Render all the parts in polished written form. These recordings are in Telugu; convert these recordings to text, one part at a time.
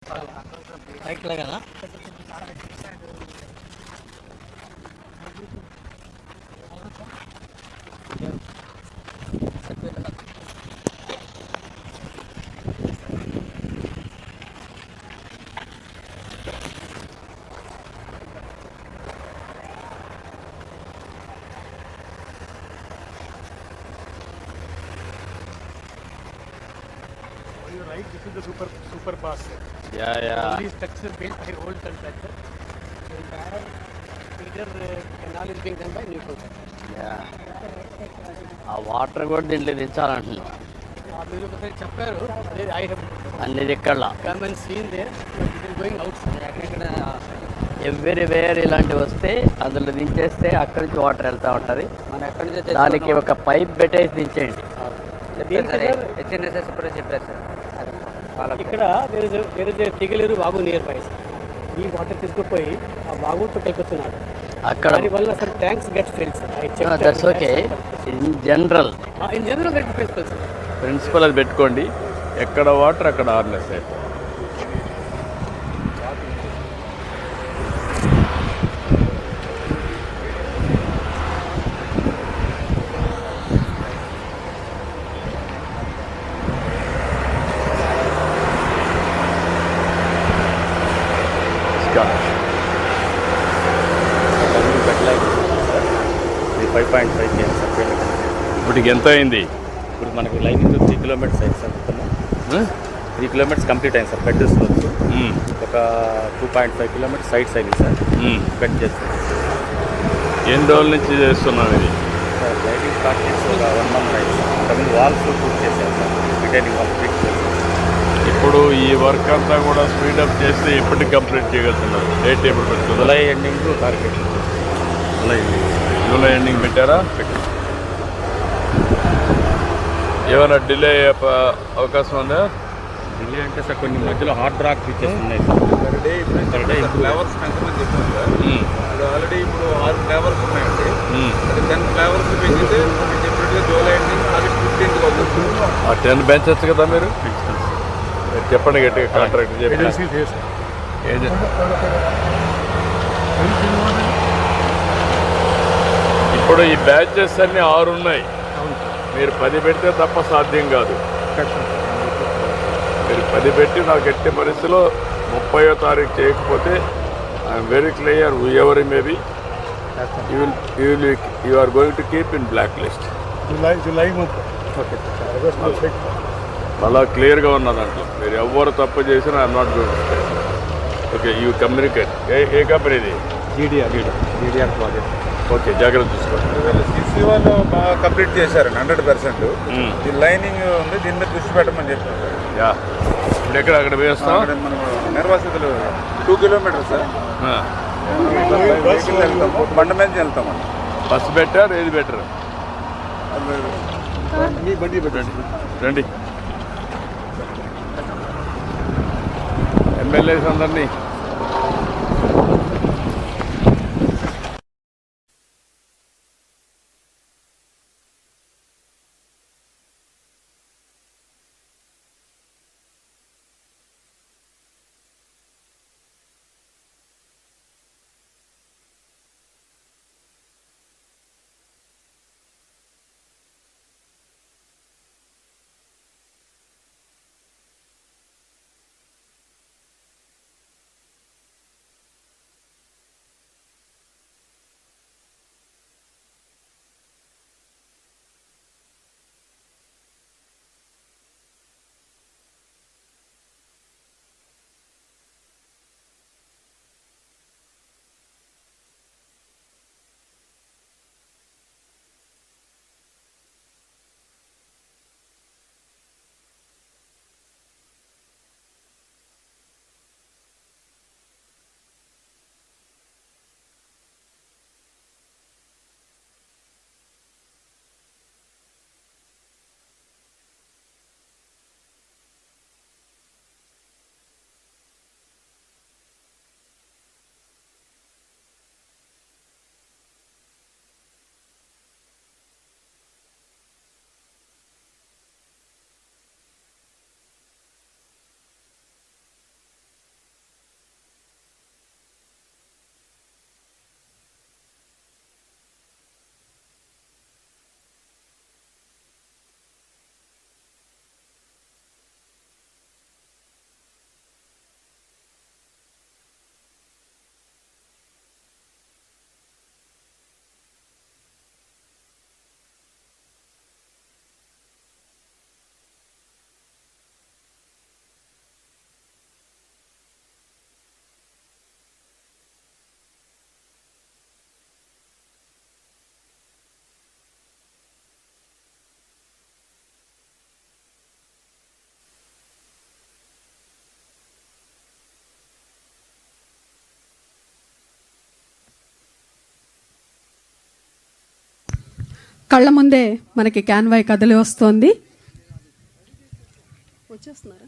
బైక్ లాగా You're right. This is the super pass. Yeah. Only structure built by old construction. The entire feeder canal is being done by new construction. ఆ వాటర్ కూడా దీంట్లో దించాలంటున్నాం మీరు ఒకసారి చెప్పారు అదే ఐ హావ్ అన్ని దిక్కల్లా come and seen there it is going out ఎక్కడ ఎవ్రీవేర్ ఇలాంటివి వస్తే అందులో దించేస్తే అక్కడి నుంచి వాటర్ వెళ్తూ ఉంటుంది. మనం ఎక్కడి నుంచి దానికి ఒక పైప్ పెట్టేసి దించేయండి. హెచ్ఎన్ఎస్ఎస్ కూడా చెప్పారు సార్. ఇక్కడ వేరే తిగలేరు వాగు నియర్ బై ఈ వాటర్ తీసుకుపోయి ఆ వాగు వెళ్ళిపోతున్నాడు. అక్కడ దానివల్ల అసలు tanks get fills. That's okay. In general get fills. Principle అది పెట్టుకోండి, ఎక్కడ వాటర్ అక్కడ ఆర్నెస్ అయితే. ఇప్పుడు ఎంత అయింది? ఇప్పుడు మనకు లైనింగ్ 3 కిలోమీటర్స్ అయింది సార్. మొత్తం 3 కిలోమీటర్స్ కంప్లీట్ అయింది సార్. బెడ్ వస్తుంది ఒక 2.5 కిలోమీటర్స్ సైడ్స్ అయింది సార్. బెడ్ చేస్తుంది. ఎన్ని రోజుల నుంచి చేస్తున్నాను ఇది? సార్ లైటింగ్ స్టార్ట్ చేసి ఒక 1 మంత్ అయింది సార్. ఇంతకుముందు వాల్స్ పూర్తి చేశారు సార్. రిటైనింగ్ వాల్స్ ఫిట్ చేశారు. ఇప్పుడు ఈ వర్క్ అంతా కూడా స్పీడప్ చేస్తే ఎప్పటికి కంప్లీట్ చేయగలుగుతున్నారు? డేట్ ఎప్పుడు పెడుతున్నారు? July ending target. July ending పెట్టారా? ఏమైనా డిలే అయ్యే అవకాశం ఉందా? డిలే అంటే సార్ కొన్ని మధ్యలో హార్డ్ రాక్ పిచ్చెస్ ఉన్నాయి సార్. ఫ్లేవర్స్ పెంచమని చెప్పాను సార్. ఆల్రెడీ ఇప్పుడు 6 ఫ్లేవర్స్ ఉన్నాయండి. అది 10 ఫ్లేవర్స్ పెంచితే చెప్పినట్టుగా జూలై ఎండింగ్ ఆగస్ట్ 15th అవుతుంది. ఆ 10 పెంచచ్చు కదా మీరు చెప్పండి గట్టిగా. కాంట్రాక్ట్ చెప్పండి. ఇప్పుడు ఈ బ్యాచెస్ అన్నీ 6 ఉన్నాయి. మీరు 10 పెడితే తప్ప సాధ్యం కాదు. మీరు 10 పెట్టి నాకు ఎట్టి పరిస్థితిలో 30వ తారీఖు చేయకపోతే ఐఎమ్ వెరీ క్లియర్ ఎవరి maybe you are going to keep in black list. July అలా క్లియర్గా ఉన్న దాంట్లో మీరు ఎవరు తప్పు చేసినా I'm not going to stay. Okay, you communicate. ఏ కంపెనీ ఇది? GDR project. ఓకే, జాగ్రత్త చూసుకోండి. సిసి వాళ్ళు బాగా కంప్లీట్ చేశారండి 100%. ఈ లైనింగ్ ఉంది, దీని మీద దృష్టి పెట్టమని చెప్పారు. యా, ఇప్పుడు ఎక్కడ అక్కడ వేస్తాం. మనం నిర్వాసితులు 2 కిలోమీటర్స్ సార్. వెహికల్ వెళ్తాము, బండ మీద వెళ్తాము. బస్సు బెటర్ ఏది బెటర్? రండి ఎమ్మెల్యేస్ అందరినీ కళ్ళ ముందే మనకి క్యాన్వాయ్ కదిలి వస్తోంది. వచ్చేస్తున్నారా?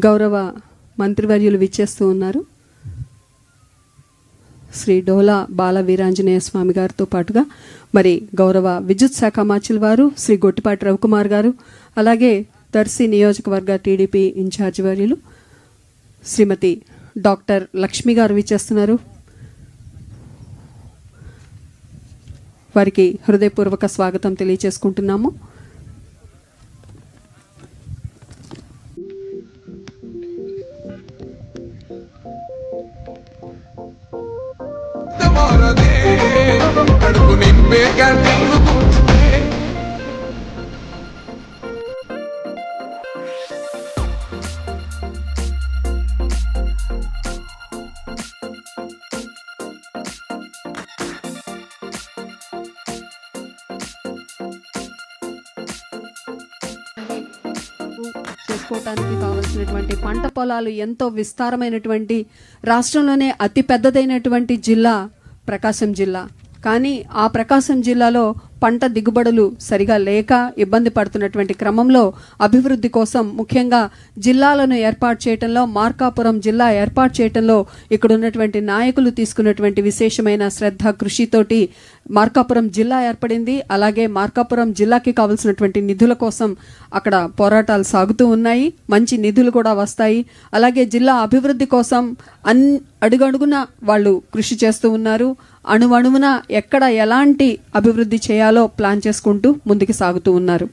గౌరవ మంత్రివర్యులు విచ్చేస్తూ ఉన్నారు. శ్రీ డోలా బాల వీరాంజనేయ స్వామి గారితో పాటుగా మరి గౌరవ విద్యుత్ శాఖ మాచిల్ వారు శ్రీ గొట్టిపాటి రవికుమార్ గారు, అలాగే దర్శి నియోజకవర్గ టీడీపీ ఇన్ఛార్జి వర్యులు శ్రీమతి డాక్టర్ లక్ష్మి గారు విచ్చేస్తున్నారు. వారికి హృదయపూర్వక స్వాగతం తెలియజేసుకుంటున్నాము. చేసుకోవటానికి కావలసినటువంటి పంట పొలాలు ఎంతో విస్తారమైనటువంటి రాష్ట్రంలోనే అతి పెద్దదైనటువంటి జిల్లా ప్రకాశం జిల్లా. కానీ ఆ ప్రకాశం జిల్లాలో పంట దిగుబడులు సరిగా లేక ఇబ్బంది పడుతున్నటువంటి క్రమంలో అభివృద్ధి కోసం ముఖ్యంగా జిల్లాలను ఏర్పాటు చేయడంలో, మార్కాపురం జిల్లా ఏర్పాటు చేయడంలో ఇక్కడ ఉన్నటువంటి నాయకులు తీసుకున్నటువంటి విశేషమైన శ్రద్ధ, కృషితోటి మార్కాపురం జిల్లా ఏర్పడింది. అలాగే మార్కాపురం జిల్లాకి కావాల్సినటువంటి నిధుల కోసం అక్కడ పోరాటాలు సాగుతూ ఉన్నాయి. మంచి నిధులు కూడా వస్తాయి. అలాగే జిల్లా అభివృద్ధి కోసం అడుగడుగున వాళ్ళు కృషి చేస్తూ ఉన్నారు. అణువణువున ఎక్కడ ఎలాంటి అభివృద్ధి చేయాలో ప్లాన్ చేసుకుంటూ ముందుకు సాగుతూ ఉన్నారు.